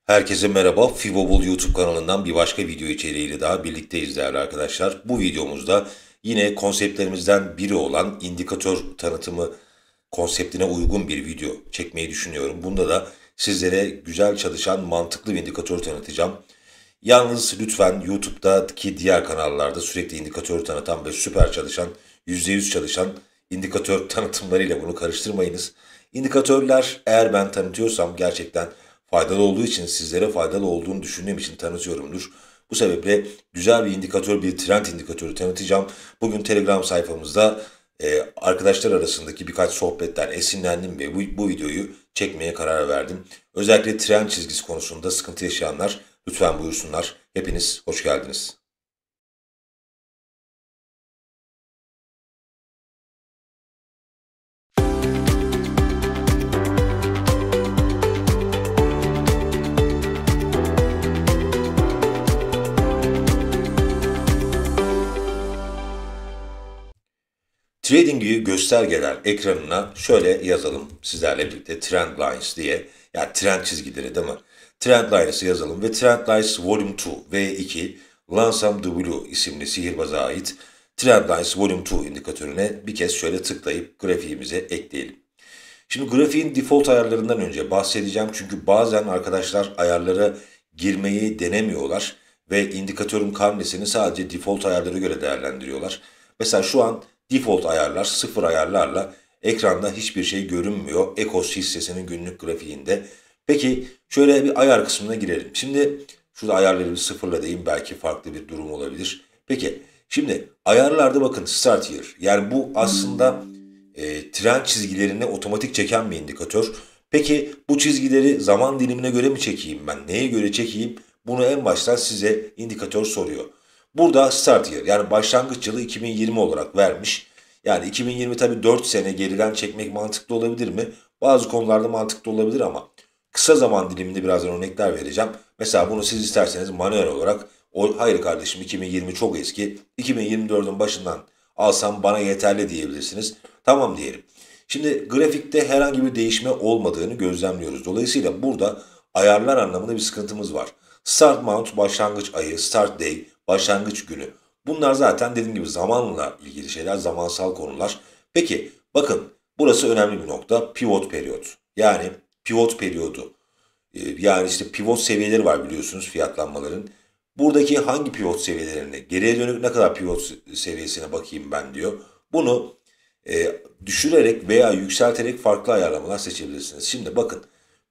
Herkese merhaba. Fivobul YouTube kanalından bir başka video içeriğiyle daha birlikteyiz değerli arkadaşlar. Bu videomuzda yine konseptlerimizden biri olan indikatör tanıtımı konseptine uygun bir video çekmeyi düşünüyorum. Bunda da sizlere güzel çalışan mantıklı bir indikatör tanıtacağım. Yalnız lütfen YouTube'daki diğer kanallarda sürekli indikatör tanıtan ve süper çalışan, %100 çalışan indikatör tanıtımlarıyla bunu karıştırmayınız. İndikatörler eğer ben tanıtıyorsam gerçekten faydalı olduğu için, sizlere faydalı olduğunu düşündüğüm için tanıtıyorumdur. Bu sebeple güzel bir indikatör, bir trend indikatörü tanıtacağım. Bugün Telegram sayfamızda arkadaşlar arasındaki birkaç sohbetten esinlendim ve bu videoyu çekmeye karar verdim. Özellikle trend çizgisi konusunda sıkıntı yaşayanlar lütfen buyursunlar. Hepiniz hoş geldiniz. TradingView göstergeler ekranına şöyle yazalım sizlerle birlikte Trend Lines diye. Yani trend çizgileri değil mi? Trend Lines'ı yazalım ve Trend Lines Volume 2 V2 Lansam W isimli sihirbaza ait Trend Lines Volume 2 indikatörüne bir kez şöyle tıklayıp grafiğimize ekleyelim. Şimdi grafiğin default ayarlarından önce bahsedeceğim çünkü bazen arkadaşlar ayarlara girmeyi denemiyorlar ve indikatörün karnesini sadece default ayarlara göre değerlendiriyorlar. Mesela şu an default ayarlar, sıfır ayarlarla ekranda hiçbir şey görünmüyor Ekos hissesinin günlük grafiğinde. Peki şöyle bir ayar kısmına girelim. Şimdi şurada ayarları bir sıfırla diyeyim, belki farklı bir durum olabilir. Peki şimdi ayarlarda bakın Start Here, yani bu aslında trend çizgilerini otomatik çeken bir indikatör. Peki bu çizgileri zaman dilimine göre mi çekeyim ben? Neye göre çekeyim? Bunu en baştan size indikatör soruyor. Burada start year, yani başlangıç yılı 2020 olarak vermiş. Yani 2020 tabii 4 sene geriden çekmek mantıklı olabilir mi? Bazı konularda mantıklı olabilir ama kısa zaman diliminde birazdan örnekler vereceğim. Mesela bunu siz isterseniz manuel olarak, hayır kardeşim 2020 çok eski, 2024'ün başından alsam bana yeterli diyebilirsiniz. Tamam diyelim. Şimdi grafikte herhangi bir değişme olmadığını gözlemliyoruz. Dolayısıyla burada ayarlar anlamında bir sıkıntımız var. Start month başlangıç ayı, start day başlangıç günü. Bunlar zaten dediğim gibi zamanla ilgili şeyler, zamansal konular. Peki bakın burası önemli bir nokta. Pivot periyot. Yani pivot periyodu. Yani işte pivot seviyeleri var biliyorsunuz fiyatlanmaların. Buradaki hangi pivot seviyelerini, geriye dönük ne kadar pivot seviyesine bakayım ben diyor. Bunu düşürerek veya yükselterek farklı ayarlamalar seçebilirsiniz. Şimdi bakın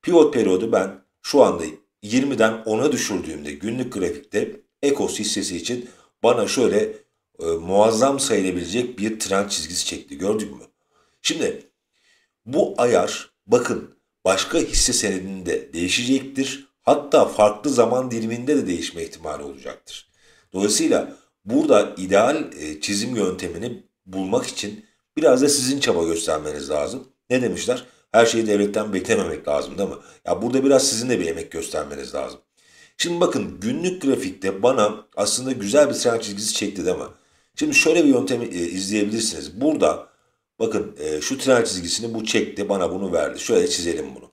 pivot periyodu ben şu anda 20'den 10'a düşürdüğümde günlük grafikte Ekos hissesi için bana şöyle muazzam sayılabilecek bir trend çizgisi çekti. Gördük mü? Şimdi bu ayar bakın başka hisse senedinde değişecektir. Hatta farklı zaman diliminde de değişme ihtimali olacaktır. Dolayısıyla burada ideal çizim yöntemini bulmak için biraz da sizin çaba göstermeniz lazım. Ne demişler? Her şeyi devletten beklememek lazım değil mi? Ya burada biraz sizin de bir emek göstermeniz lazım. Şimdi bakın günlük grafikte bana aslında güzel bir trend çizgisi çekti değil mi? Şimdi şöyle bir yöntemi izleyebilirsiniz. Burada bakın şu trend çizgisini bu çekti, bana bunu verdi. Şöyle çizelim bunu.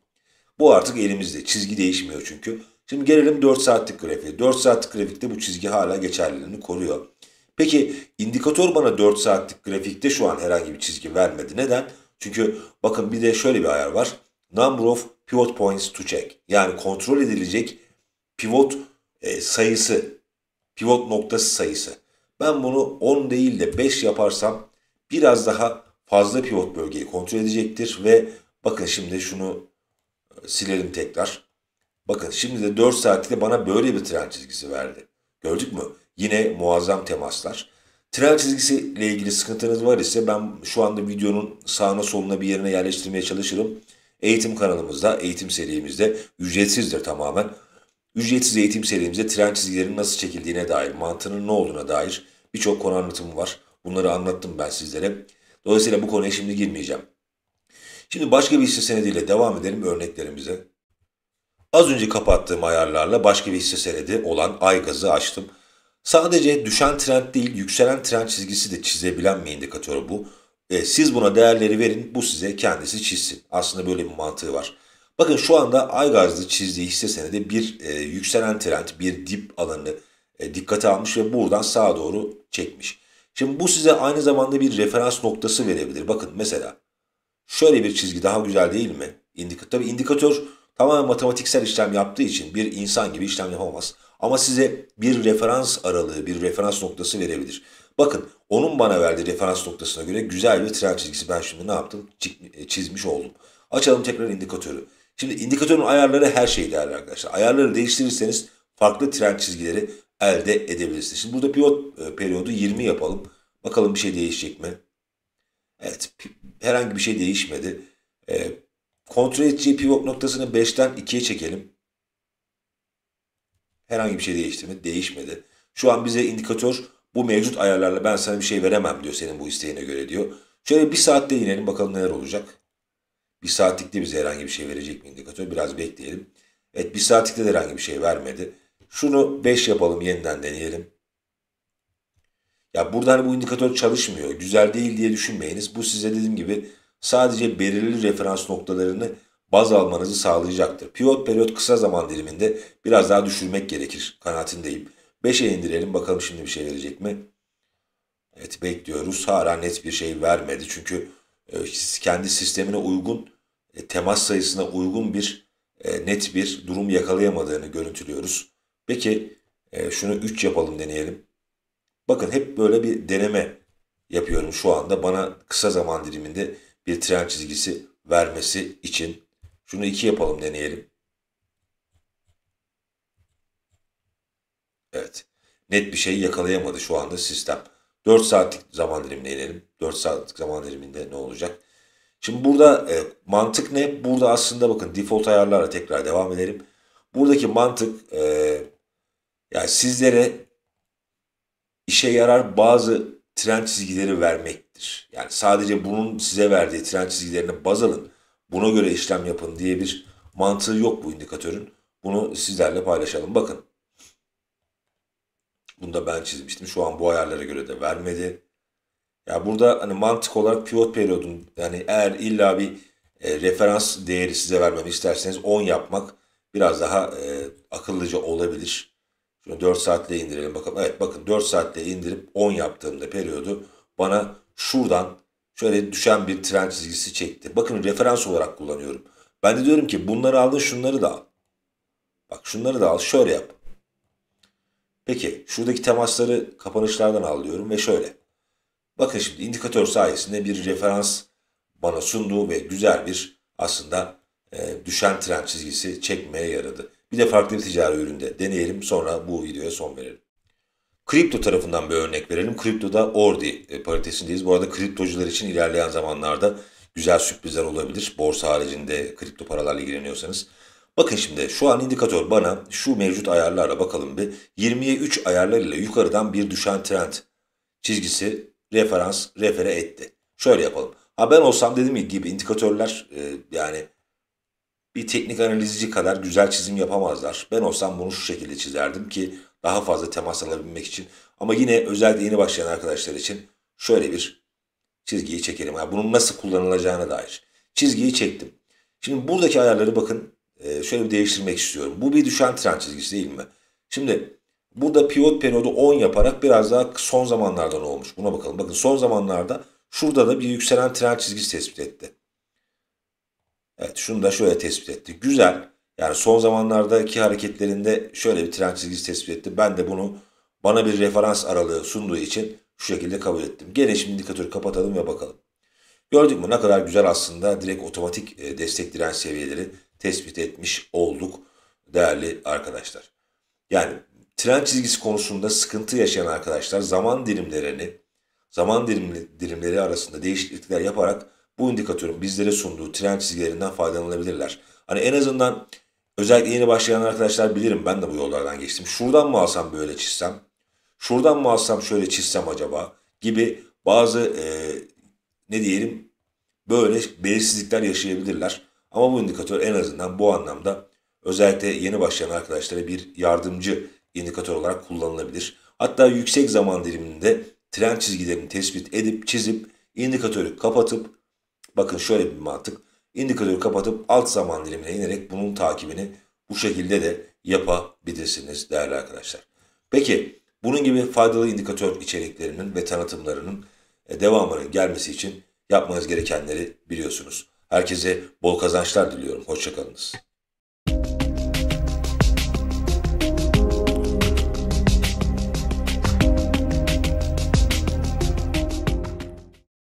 Bu artık elimizde. Çizgi değişmiyor çünkü. Şimdi gelelim 4 saatlik grafiğe. 4 saatlik grafikte bu çizgi hala geçerliliğini koruyor. Peki indikatör bana 4 saatlik grafikte şu an herhangi bir çizgi vermedi. Neden? Çünkü bakın bir de şöyle bir ayar var. Number of pivot points to check. Yani kontrol edilecek pivot sayısı, pivot noktası sayısı. Ben bunu 10 değil de 5 yaparsam biraz daha fazla pivot bölgeyi kontrol edecektir ve bakın şimdi şunu silelim tekrar. Bakın şimdi de 4 saatte bana böyle bir trend çizgisi verdi. Gördük mü? Yine muazzam temaslar. Trend çizgisiyle ilgili sıkıntınız var ise ben şu anda videonun sağına soluna bir yerine yerleştirmeye çalışırım. Eğitim kanalımızda, eğitim serimizde ücretsizdir tamamen. Ücretsiz eğitim serimizde trend çizgilerinin nasıl çekildiğine dair, mantığının ne olduğuna dair birçok konu anlatımı var. Bunları anlattım ben sizlere. Dolayısıyla bu konuya şimdi girmeyeceğim. Şimdi başka bir hisse senediyle devam edelim örneklerimize. Az önce kapattığım ayarlarla başka bir hisse senedi olan Aygaz'ı açtım. Sadece düşen trend değil, yükselen trend çizgisi de çizebilen bir indikatör bu. Siz buna değerleri verin, bu size kendisi çizsin. Aslında böyle bir mantığı var. Bakın şu anda Aygaz'da çizdiği hisse senedi bir yükselen trend, bir dip alanını dikkate almış ve buradan sağa doğru çekmiş. Şimdi bu size aynı zamanda bir referans noktası verebilir. Bakın mesela şöyle bir çizgi daha güzel değil mi? Tabii indikatör tamamen matematiksel işlem yaptığı için bir insan gibi işlem yapamaz. Ama size bir referans aralığı, bir referans noktası verebilir. Bakın onun bana verdiği referans noktasına göre güzel bir trend çizgisi ben şimdi ne yaptım? Çizmiş oldum. Açalım tekrar indikatörü. Şimdi indikatörün ayarları her şey değerli arkadaşlar. Ayarları değiştirirseniz farklı trend çizgileri elde edebilirsiniz. Şimdi burada pivot periyodu 20 yapalım. Bakalım bir şey değişecek mi? Evet, herhangi bir şey değişmedi. E, Kontrol edeceği pivot noktasını 5'ten 2'ye çekelim. Herhangi bir şey değişti mi? Değişmedi. Şu an bize indikatör bu mevcut ayarlarla ben sana bir şey veremem diyor senin bu isteğine göre diyor. Şöyle bir saatte inelim bakalım neler olacak. Bir saatlikte bize herhangi bir şey verecek mi indikatör? Biraz bekleyelim. Evet, bir saatlikte de herhangi bir şey vermedi. Şunu 5 yapalım, yeniden deneyelim. Ya burada hani bu indikatör çalışmıyor, güzel değil diye düşünmeyiniz. Bu size dediğim gibi sadece belirli referans noktalarını baz almanızı sağlayacaktır. Pivot periyot kısa zaman diliminde biraz daha düşürmek gerekir kanaatindeyim. 5'e indirelim bakalım şimdi bir şey verecek mi? Evet, bekliyoruz. Hala net bir şey vermedi. Çünkü kendi sistemine uygun, temas sayısına uygun bir net bir durum yakalayamadığını görüntülüyoruz. Peki şunu 3 yapalım, deneyelim. Bakın hep böyle bir deneme yapıyorum şu anda. Bana kısa zaman diliminde bir trend çizgisi vermesi için. Şunu 2 yapalım, deneyelim. Evet. Net bir şey yakalayamadı şu anda sistem. 4 saatlik zaman dilimine inelim. 4 saatlik zaman diliminde ne olacak? Şimdi burada mantık ne? Burada aslında bakın default ayarlarla tekrar devam edelim. Buradaki mantık yani sizlere işe yarar bazı trend çizgileri vermektir. Yani sadece bunun size verdiği trend çizgilerini baz alın, buna göre işlem yapın diye bir mantığı yok bu indikatörün. Bunu sizlerle paylaşalım. Bakın, bunu da ben çizmiştim. Şu an bu ayarlara göre de vermedi. Ya burada hani mantık olarak pivot periyodun, yani eğer illa bir referans değeri size vermemi isterseniz 10 yapmak biraz daha akıllıca olabilir. Şunu 4 saatle indirelim bakalım. Evet, bakın 4 saatle indirip 10 yaptığımda periyodu bana şuradan şöyle düşen bir trend çizgisi çekti. Bakın referans olarak kullanıyorum. Ben de diyorum ki bunları aldın, şunları da al. Bak, şunları da al, şöyle yap. Peki şuradaki temasları kapanışlardan al diyorum ve şöyle. Bakın şimdi indikatör sayesinde bir referans bana sunduğu ve güzel bir aslında düşen trend çizgisi çekmeye yaradı. Bir de farklı bir ticari üründe deneyelim, sonra bu videoya son verelim. Kripto tarafından bir örnek verelim. Kriptoda Ordi paritesindeyiz. Bu arada kriptocular için ilerleyen zamanlarda güzel sürprizler olabilir. Borsa haricinde kripto paralarla ilgileniyorsanız. Bakın şimdi şu an indikatör bana şu mevcut ayarlarla bakalım bir 20'ye 3 ayarlarıyla yukarıdan bir düşen trend çizgisi refere etti. Şöyle yapalım. Ha, ben olsam dediğim gibi indikatörler yani bir teknik analizci kadar güzel çizim yapamazlar. Ben olsam bunu şu şekilde çizerdim ki daha fazla temas alabilmek için. Ama yine özellikle yeni başlayan arkadaşlar için şöyle bir çizgiyi çekelim. Yani bunun nasıl kullanılacağına dair. Çizgiyi çektim. Şimdi buradaki ayarları bakın şöyle bir değiştirmek istiyorum. Bu bir düşen trend çizgisi değil mi? Şimdi burada pivot periyodu 10 yaparak biraz daha son zamanlarda ne olmuş? Buna bakalım. Bakın son zamanlarda şurada da bir yükselen trend çizgisi tespit etti. Evet, şunu da şöyle tespit etti. Güzel. Yani son zamanlardaki hareketlerinde şöyle bir trend çizgisi tespit etti. Ben de bunu bana bir referans aralığı sunduğu için şu şekilde kabul ettim. Gene şimdi indikatörü kapatalım ve bakalım. Gördük mü ne kadar güzel aslında direkt otomatik destek direnç seviyeleri tespit etmiş olduk değerli arkadaşlar. Yani trend çizgisi konusunda sıkıntı yaşayan arkadaşlar zaman dilimleri arasında değişiklikler yaparak bu indikatörün bizlere sunduğu trend çizgilerinden faydalanabilirler. Hani en azından özellikle yeni başlayan arkadaşlar, bilirim ben de bu yollardan geçtim. Şuradan mı alsam böyle çizsem, şuradan mı alsam şöyle çizsem acaba gibi bazı ne diyelim böyle belirsizlikler yaşayabilirler. Ama bu indikatör en azından bu anlamda özellikle yeni başlayan arkadaşlara bir yardımcı indikatör olarak kullanılabilir. Hatta yüksek zaman diliminde trend çizgilerini tespit edip çizip indikatörü kapatıp bakın şöyle bir mantık. indikatörü kapatıp alt zaman dilimine inerek bunun takibini bu şekilde de yapabilirsiniz değerli arkadaşlar. Peki bunun gibi faydalı indikatör içeriklerinin ve tanıtımlarının devamının gelmesi için yapmanız gerekenleri biliyorsunuz. Herkese bol kazançlar diliyorum. Hoşça kalınız.